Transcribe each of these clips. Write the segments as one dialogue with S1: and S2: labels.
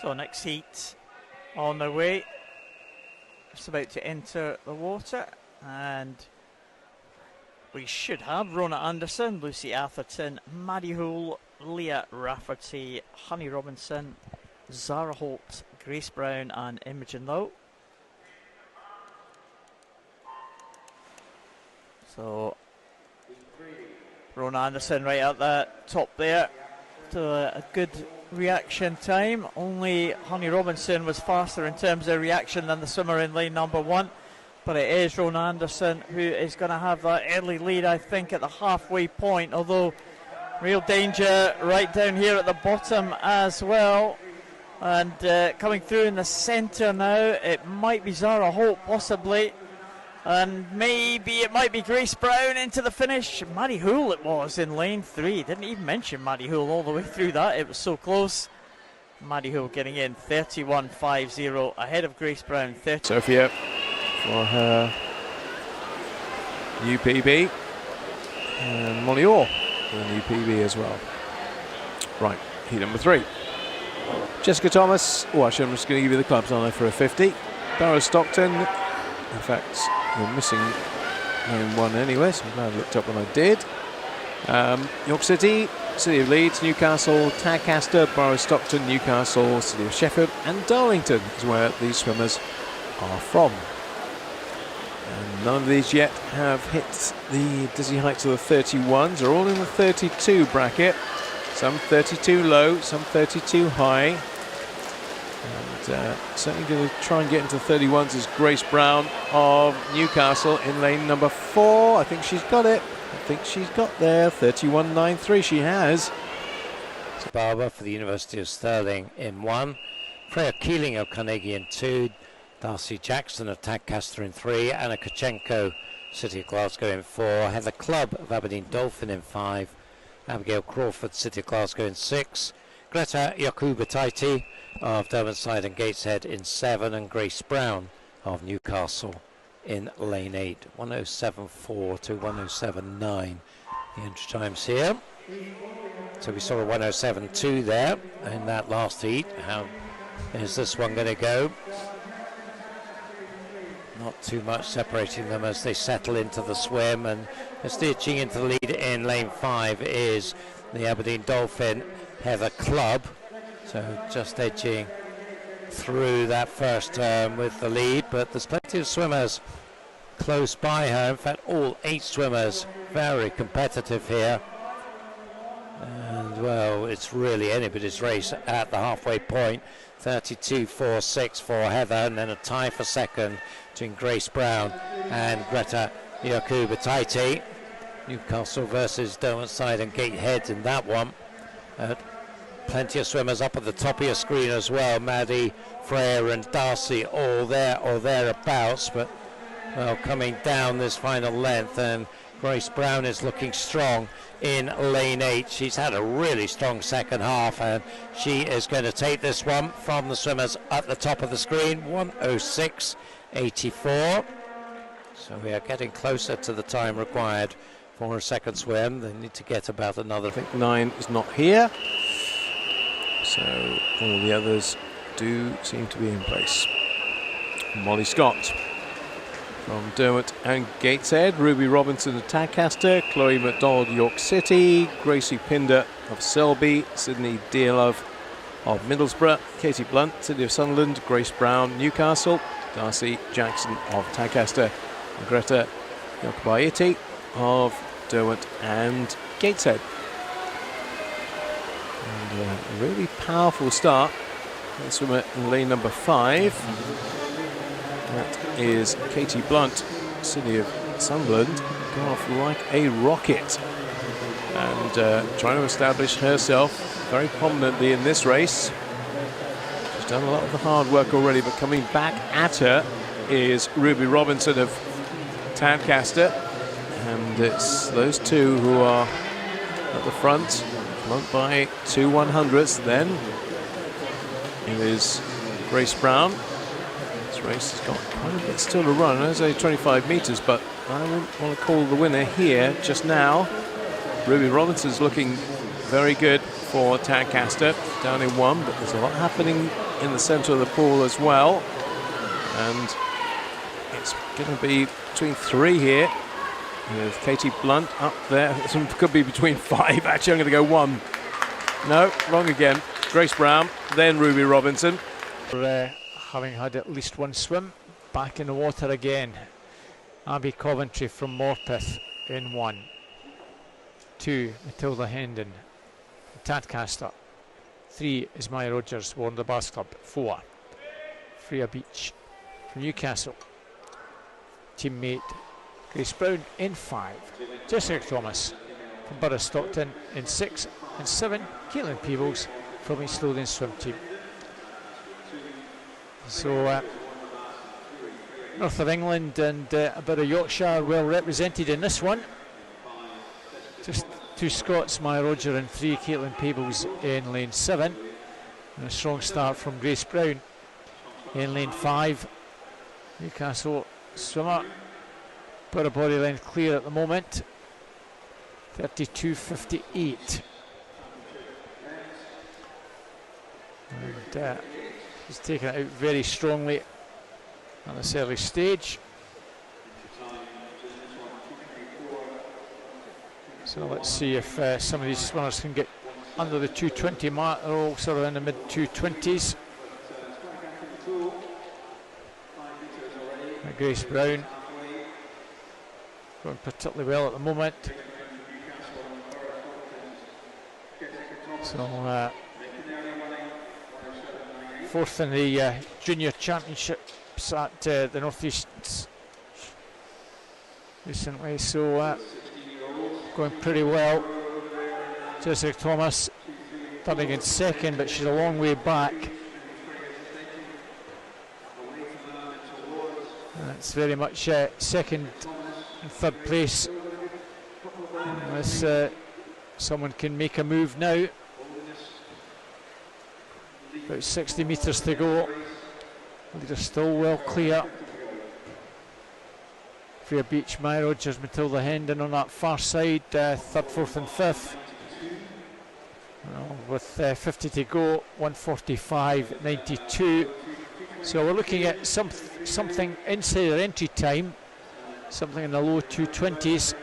S1: So next heat on their way. Just about to enter the water, and we should have Rona Anderson, Lucy Atherton, Maddie Houle, Leah Rafferty, Honey Robinson, Zara Holt, Grace Brown and Imogen Lowe. So Rona Anderson right at the top there to a good reaction time. Only Honey Robinson was faster in terms of reaction than the swimmer in lane number 1, but it is Rona Anderson who is going to have that early lead, I think, at the halfway point, although real danger right down here at the bottom as well. And coming through in the centre now, it might be Zara Holt possibly, and maybe it might be Grace Brown into the finish. Maddie Houle it was in lane 3. Didn't even mention Maddie Houle all the way through that. It was so close. Maddie Houle getting in 31.50 ahead of Grace Brown.
S2: Sophia for her new PB, and Molly Orr for the new PB as well. Right, heat number 3. Jessica Thomas. Oh, actually, I'm just going to give you the clubs on there for a 50. Barrow Stockton. In fact, we're missing lane 1 anyway, so I'm glad I looked up when I did. York City, City of Leeds, Newcastle, Tadcaster, Barrow Stockton, Newcastle, City of Sheffield and Darlington is where these swimmers are from. And none of these yet have hit the dizzy heights of the 31s. They're all in the 32 bracket. Some 32 low, some 32 high. And certainly going to try and get into the 31s is Grace Brown of Newcastle in lane number 4. I think she's got it. I think she's got there. 31.93 she has.
S3: Barber for the University of Stirling in 1. Freya Keeling of Carnegie in 2. Darcy Jackson of Tadcaster in 3. Anna Kachenko, City of Glasgow in 4. Heather Clubb of Aberdeen Dolphin in 5. Abigail Crawford, City of Glasgow in 6. Greta Yakubataiti of Derwentsside and Gateshead in 7, and Grace Brown of Newcastle in lane 8. 107.4 to 107.9 the entry times here. So we saw a 107.2 there in that last heat. How is this one going to go? Not too much separating them as they settle into the swim, and stitching into the lead in lane 5 is the Aberdeen Dolphin Heather Clubb. So just edging through that first turn with the lead, but there's plenty of swimmers close by her. In fact, all 8 swimmers very competitive here. And well, it's really anybody's race at the halfway point. 32.46 for Heather, and then a tie for second between Grace Brown and Greta Yakubataiti. Newcastle versus Derwentsside and Gateshead in that one. Plenty of swimmers up at the top of your screen as well. Maddie, Freya and Darcy all there or thereabouts, but well, coming down this final length, and Grace Brown is looking strong in lane 8. She's had a really strong second half, and she is going to take this one from the swimmers at the top of the screen. 106.84. So we are getting closer to the time required for a second swim. They need to get about another.
S2: I think 9 is not here, so all the others do seem to be in place. Molly Scott from Derwent and Gateshead, Ruby Robinson of Tadcaster, Chloe McDonald York City, Gracie Pinder of Selby, Sydney Dearlove of Middlesbrough, Katie Blunt, City of Sunderland, Grace Brown, Newcastle, Darcy Jackson of Tadcaster, and Greta Yakubataiti of Derwent and Gateshead. And a really powerful start. Let's swim in lane number 5. That is Katie Blunt, City of Sunderland, going off like a rocket and trying to establish herself very prominently in this race. She's done a lot of the hard work already, but coming back at her is Ruby Robinson of Tadcaster, and it's those two who are at the front. Blunt by 2 100ths. Then it is Grace Brown. This race has got quite a bit still to run. There's only 25 metres, but I wouldn't want to call the winner here just now. Ruby Robinson's looking very good for Tadcaster, down in 1, but there's a lot happening in the centre of the pool as well. And it's going to be between 3 here, with Katie Blunt up there. Some could be between 5. Actually, I'm going to go 1. No, wrong again. Grace Brown, then Ruby Robinson.
S4: Having had at least one swim, back in the water again. Abby Coventry from Morpeth in 1. 2, Matilda Hendon, Tadcaster. 3 is Maya Rogers, Warner Bass Club. 4, Freya Beach from Newcastle. Teammate Grace Brown in 5. Jessica Thomas from Borough Stockton in 6. And 7, Caitlin Peebles from East Lothian Swim Team. So North of England and a bit of Yorkshire well represented in this one. Just 2 Scots, Maya Roger, and 3 Caitlin Peebles in lane 7. And a strong start from Grace Brown in lane 5. Newcastle swimmer, bit of body length clear at the moment. 32.58. And he's taken it out very strongly at this early stage. So let's see if some of these swimmers can get under the 220 mark. They're all sort of in the mid 220s. Grace Brown going particularly well at the moment. So 4th in the junior championships at the North East recently, so going pretty well. Jessica Thomas coming in 2nd, but she's a long way back. It's very much 2nd and 3rd place, unless someone can make a move now. About 60 metres to go. Leader still well clear. Freya Beach, Maya Rogers, Matilda Hendon on that far side, 3rd, 4th and 5th. Well, with 50 to go, 1:45.92. So we're looking at something inside their entry time, something in the low 220s.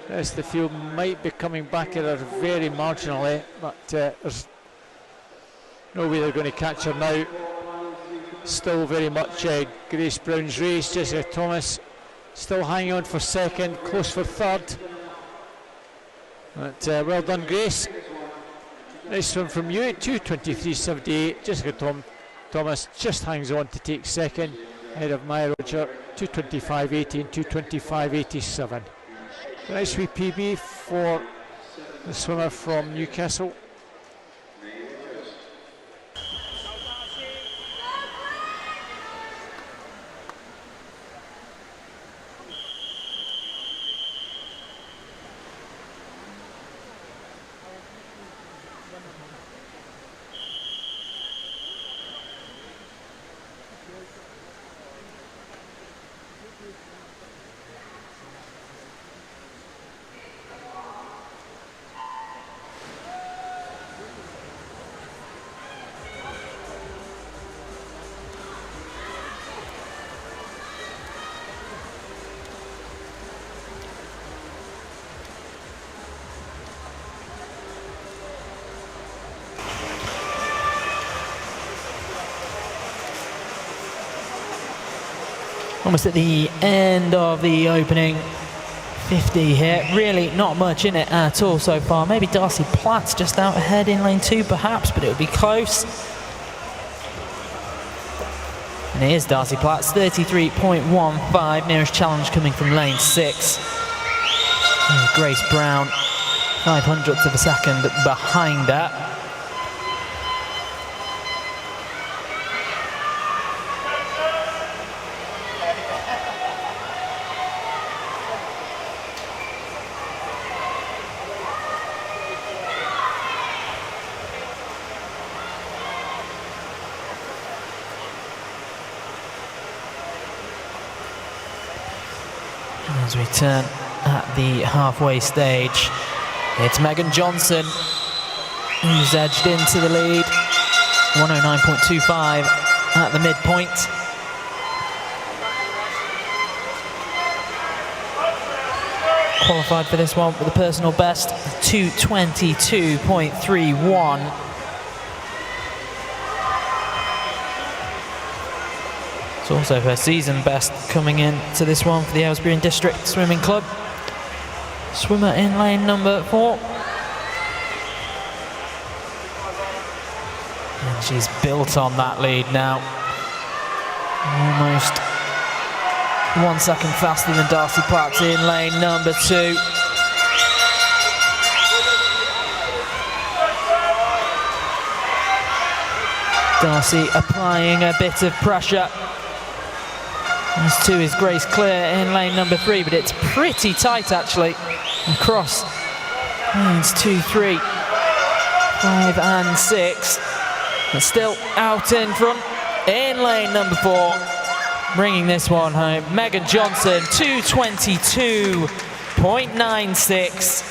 S4: The rest of the field might be coming back at her very marginally, but there's no way they're going to catch her now. Still very much Grace Brown's race. Jessica Thomas still hanging on for 2nd, close for 3rd. But well done, Grace. Nice one from you, 2:23.78. Jessica Thomas just hangs on to take 2nd, ahead of Maya Roger, 2:25.80 and 2:25.87. Nice wee PB for the swimmer from Newcastle.
S5: Almost at the end of the opening 50 here. Really not much in it at all so far. Maybe Darcy Platt's just out ahead in lane 2 perhaps, but it would be close. And it is Darcy Platt's 33.15. Nearest challenge coming from lane 6. And Grace Brown, 0.05 of a second behind her. As we turn at the halfway stage, it's Megan Johnson who's edged into the lead. 109.25 at the midpoint. Qualified for this one with a personal best 2:22.31. It's also her season best coming in to this one for the Aylesbury and District Swimming Club. Swimmer in lane number 4. And she's built on that lead now. Almost 1 second faster than Darcy Platts in lane number 2. Darcy applying a bit of pressure. As 2 is Grace Clear in lane number 3, but it's pretty tight actually across lanes 2, 3, 5 and 6. But still out in front in lane number 4. Bringing this one home, Megan Johnson, 2:22.96.